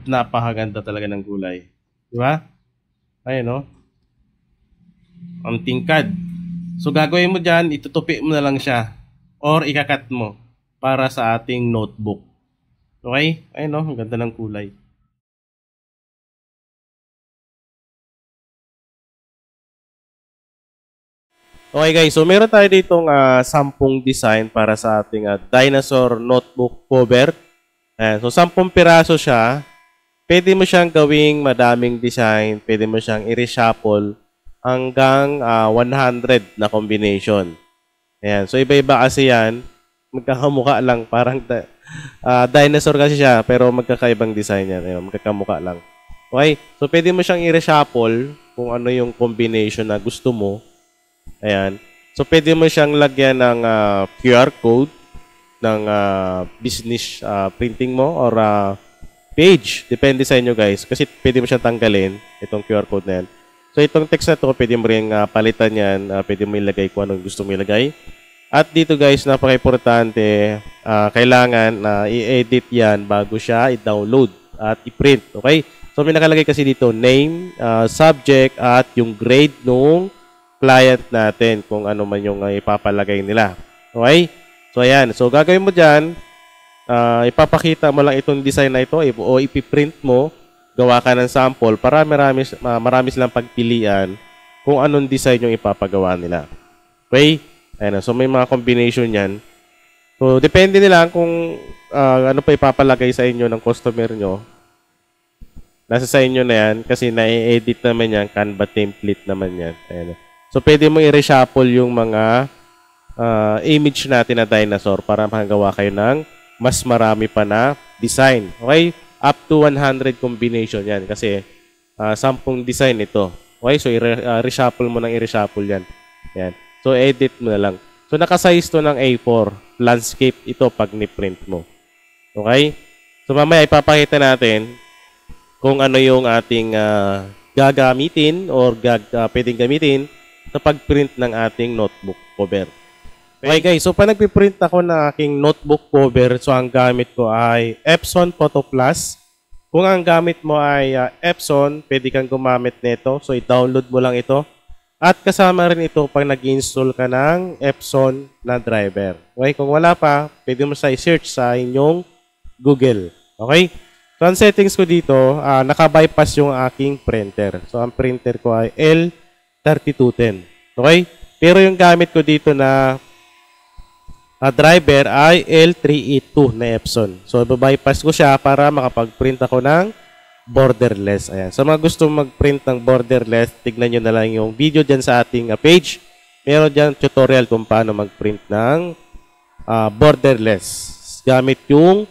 napakaganda talaga ng kulay. Di ba? Ayun, no? Ang tingkad. So, gagawin mo dyan, itutupi mo na lang siya. Or ikakat mo para sa ating notebook. Okay? Ayun, no? Ang ganda ng kulay. Okay guys, so meron tayo ditong 10 design para sa ating dinosaur notebook cover. So 10 piraso siya. Pwede mo siyang gawing madaming design. Pwede mo siyang i-reshuffle hanggang 100 na combination. Ayan. So iba-iba kasi yan. Magkakamukha lang. Parang dinosaur kasi siya pero magkakaibang design yan. Ayan, magkakamukha lang. Okay? So pwede mo siyang i-reshuffle kung ano yung combination na gusto mo. Ayan. So, pwede mo siyang lagyan ng QR code ng business printing mo or page. Depende sa inyo guys. Kasi pwede mo siyang tanggalin, itong QR code na yan. So, itong text na to, pwede mo rin palitan yan. Pwede mo ilagay kung anong gusto mo ilagay. At dito guys, napaka-importante, kailangan na i-edit yan bago siya i-download at i-print. Okay? So, may nakalagay kasi dito, name, subject, at yung grade nung client natin kung ano man yung ipapalagay nila. Okay? So, ayan. So, gagawin mo dyan, ipapakita mo lang itong design na ito o ipiprint mo, gawa ka ng sample para marami silang pagpilian kung anong design yung ipapagawa nila. Okay? Ayan. So, may mga combination yan. So, depende nila kung ano pa ipapalagay sa inyo ng customer nyo. Nasa sa inyo na yan kasi na-edit naman yan. Canva template naman yan. Ayan. So, pwede mo i-reshuffle yung mga image natin na dinosaur para makagawa kayo ng mas marami pa na design. Okay? Up to 100 combination yan kasi 10 design ito. Okay? So, i-reshuffle mo ng i-reshuffle yan. Yan. So, edit mo na lang. So, nakasize to ng A4. Landscape ito pag ni-print mo. Okay? So, mamaya ipapakita natin kung ano yung ating gagamitin or pwedeng gamitin sa pag-print ng ating notebook cover. Okay guys, so pag nagpiprint ako ng aking notebook cover, so ang gamit ko ay Epson Photo Plus. Kung ang gamit mo ay Epson, pwede kang gumamit nito. So i-download mo lang ito. At kasama rin ito pag nag-install ka ng Epson na driver. Okay, kung wala pa, pwede mo sa i-search sa inyong Google. Okay? So ang settings ko dito, naka-bypass yung aking printer. So ang printer ko ay L3210. Okay? Pero yung gamit ko dito na driver ay L382 na Epson. So, bypass ko siya para makapag-print ako ng borderless. Ayan. Sa mga gusto mag-print ng borderless, tignan nyo na lang yung video dyan sa ating page. Meron dyan tutorial kung paano mag-print ng borderless. Gamit yung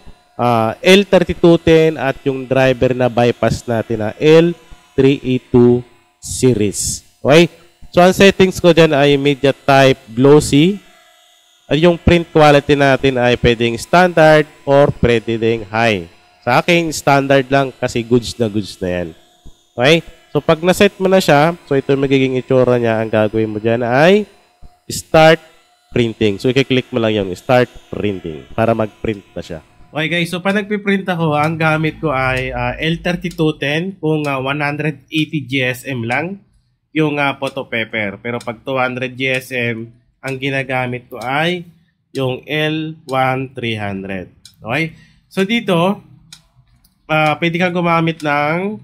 L3210 at yung driver na bypass natin na L382 series. Okay? So, ang settings ko dyan ay media type glossy. At yung print quality natin ay pwedeng standard or pwedeng high. Sa akin, standard lang kasi goods na yan. Okay? So, pag naset mo na siya, so ito magiging itsura niya. Ang gagawin mo dyan ay start printing. So, i-click mo lang yung start printing para mag-print na siya. Okay guys, so pag nagpiprint ako, ang gamit ko ay L3210 kung 180 GSM lang yung photo paper. Pero pag 200 GSM, ang ginagamit ko ay yung L1300. Okay? So dito, pwede kang gumamit ng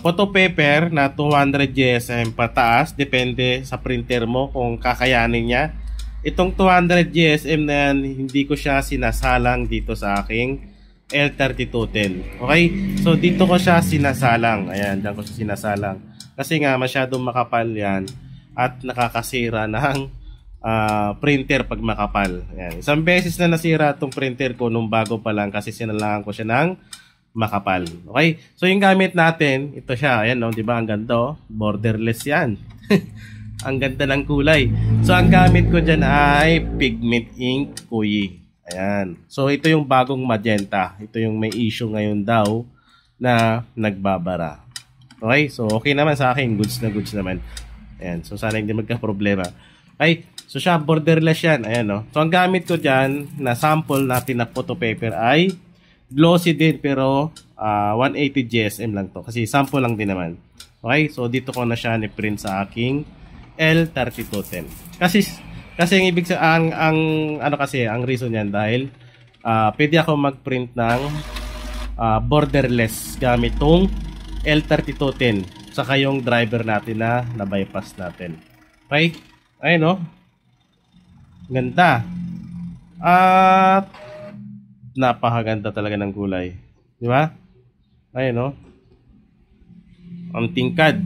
photo paper na 200 GSM pataas. Depende sa printer mo kung kakayanin niya. Itong 200 GSM na yan, hindi ko siya sinasalang dito sa aking L3210. Okay? So dito ko siya sinasalang. Ayan, dyan ko siya sinasalang. Kasi nga masyadong makapal yan. At nakakasira ng printer pag makapal. Ayan. Isang beses na nasira itong printer ko nung bago pa lang kasi sinalangan ko siya ng makapal. Okay? So yung gamit natin, ito siya. Ayan, no? Diba? Ang ganda. Borderless yan. Ang ganda ng kulay. So ang gamit ko dyan ay Pigment Ink Kuyi. Ayan. So ito yung bagong magenta. Ito yung may issue ngayon daw na nagbabara. Okay? So okay naman sa akin. Goods na goods naman. Ayan. So, sana hindi magka-problema. Okay. So, siya, borderless yan. Ayan, no? So, ang gamit ko dyan na sample natin na photo paper ay glossy din pero 180 GSM lang to. Kasi sample lang din naman. Okay, so dito ko na siya ni-print sa aking L3210. Kasi ang ibig sa ang reason niyan dahil pwede ako mag-print ng borderless gamit tong L3210 saka yung driver natin na bypass natin. Okay? Ayun no. Ganda. At napakaganda talaga ng kulay. Di ba? Ayun no. Ang tingkad.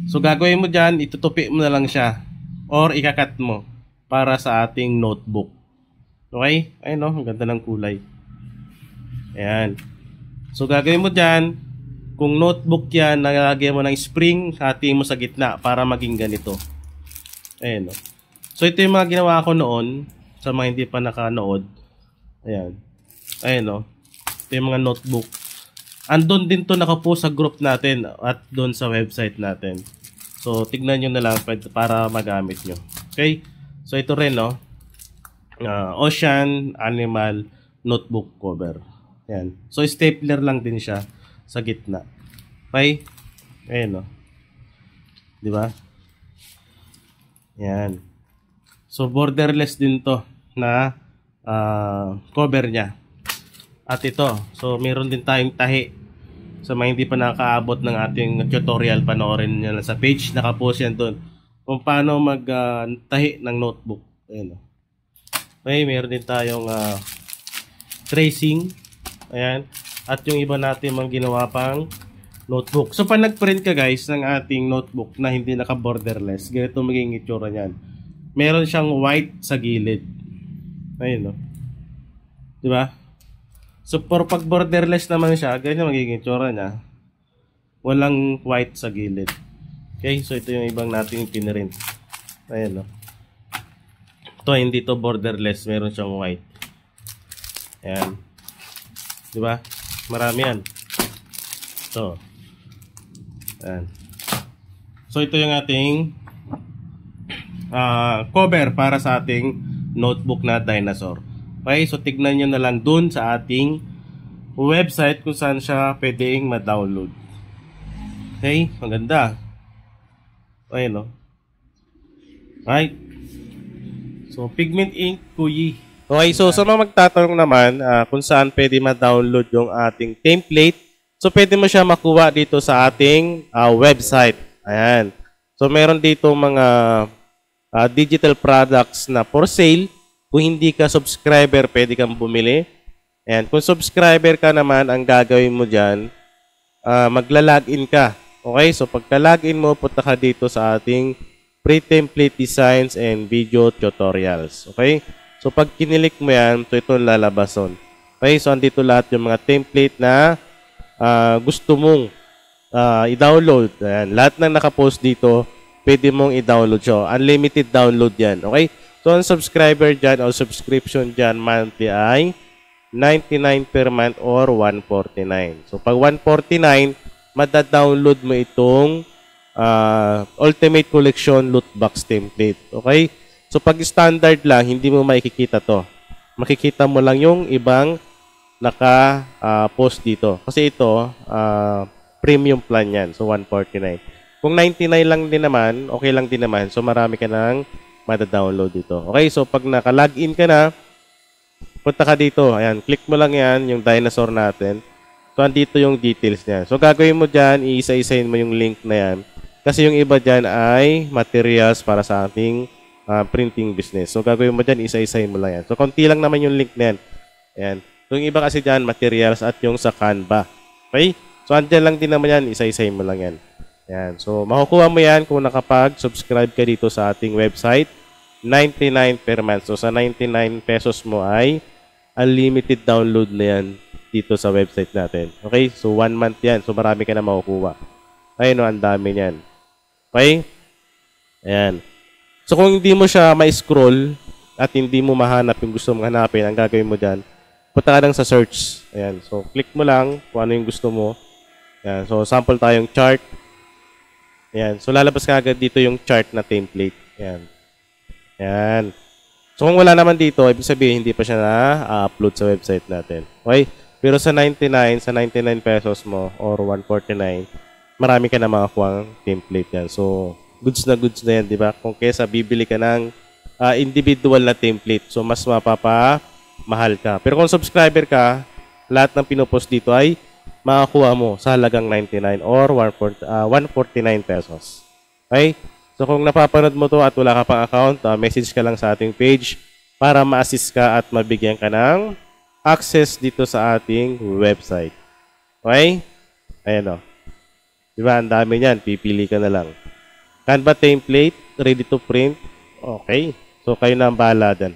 So gagawin mo dyan, itutupi mo na lang siya or ikakat mo para sa ating notebook. Okay? Ayun no, ang ganda ng kulay. Ayan. So gagawin mo dyan, kung notebook yan, nalagyan mo ng spring, hatiin mo sa gitna para maging ganito. Ayan no. So ito yung mga ginawa ko noon sa mga hindi pa nakanood. Ayan. Ayan no. Ito yung mga notebook. Andun din to nakapost sa group natin at doon sa website natin. So, tignan nyo na lang para magamit nyo. Okay? So, ito rin, no? Ocean Animal Notebook Cover. Ayan. So, stapler lang din siya sa gitna. Okay? Ayan, no? Diba? Ayan. So, borderless din to na cover niya. At ito, so meron din tayong tahi. Sa mga hindi pa nakaabot ng ating tutorial, panoorin nyo lang sa page. Nakapost yan doon. Kung paano mag-tahi ng notebook. Ayan. Okay, meron din tayong tracing. Ayan. At yung iba natin mga ginawa pang notebook. So, pag nag-print ka guys ng ating notebook na hindi naka-borderless, ganito magiging itsura niyan. Meron siyang white sa gilid. Ayun, no? Diba? So, pag borderless naman siya, ganyan magiging tsura niya. Walang white sa gilid. Okay, so ito yung ibang nating pinrint. Ayan, no? Ito, hindi to borderless. Meron siyang white. Ayan. Diba? Marami yan. Ito. Ayan. So, ito yung ating cover para sa ating notebook na dinosaur. Okay, so tignan nyo na lang dun sa ating website kung saan siya pwedeng ma-download. Okay, maganda. Okay, no? Right. So, Pigment Ink Kuyi. Okay, so sa mga magtatanong naman kung saan pwede ma-download yung ating template, so pwede mo siya makuha dito sa ating website. Ayan. So, meron dito mga digital products na for sale. Kung hindi ka subscriber, pwede kang bumili. And kung subscriber ka naman, ang gagawin mo dyan, magla-login ka. Okay? So, pagka-login mo, punta ka dito sa ating pre-template designs and video tutorials. Okay? So, pag kinilik mo yan, ito lalabas on. Okay? So, andito lahat yung mga template na gusto mong i-download. Ayan. Lahat ng nakapost dito, pwede mong i-download siya. Unlimited download yan. Okay? So, ang subscriber dyan o subscription dyan monthly ay 99 per month or 149. So, pag 149, madadownload mo itong Ultimate Collection Loot Box Template. Okay? So, pag standard lang, hindi mo makikita to. Makikita mo lang yung ibang naka-post dito. Kasi ito, premium plan yan. So, 149. Kung 99 lang din naman, okay lang din naman. So, marami ka nang mada-download dito. Okay, so pag naka-login ka na, punta ka dito. Ayan, click mo lang yan, yung dinosaur natin. So, andito yung details niya. So, gagawin mo dyan, iisa-isahin mo yung link na yan. Kasi yung iba dyan ay materials para sa ating printing business. So, gagawin mo dyan, isa-isahin mo lang yan. So, konti lang naman yung link na yan. Ayan. So, yung iba kasi dyan, materials at yung sa Canva. Okay? So, andyan lang din naman yan, isa-isahin mo lang yan. Ayan. So, makukuha mo yan kung nakapag-subscribe ka dito sa ating website. 99 per month. So, sa 99 pesos mo ay unlimited download na yan dito sa website natin. Okay? So, 1 month yan. So, marami ka na makukuha. Ayun, no, ang dami yan. Okay? Ayan. So, kung hindi mo siya ma-scroll at hindi mo mahanap yung gusto mong hanapin, ang gagawin mo dyan, punta ka lang sa search. Ayan. So, click mo lang kung ano yung gusto mo. Ayan. So, sample tayong chart. Ayan. So, lalabas ka agad dito yung chart na template. Ayan. Ayan. So, kung wala naman dito, ibig sabihin, hindi pa siya na-upload sa website natin. Okay? Pero sa 99, sa 99 pesos mo or 149, marami ka na makakuha template yan. So, goods na yan, di ba? Kung kesa bibili ka ng individual na template, so mas mapapamahal ka. Pero kung subscriber ka, lahat ng pinopost dito ay makakuha mo sa halagang 99 or 149 pesos. Okay? So kung napapanood mo to at wala ka pang account, message ka lang sa ating page para ma-assist ka at mabigyan ka ng access dito sa ating website. Okay? Ayan o. Diba? Ang dami niyan. Pipili ka na lang. Canva template, ready to print. Okay. So kayo na ang bahala dyan.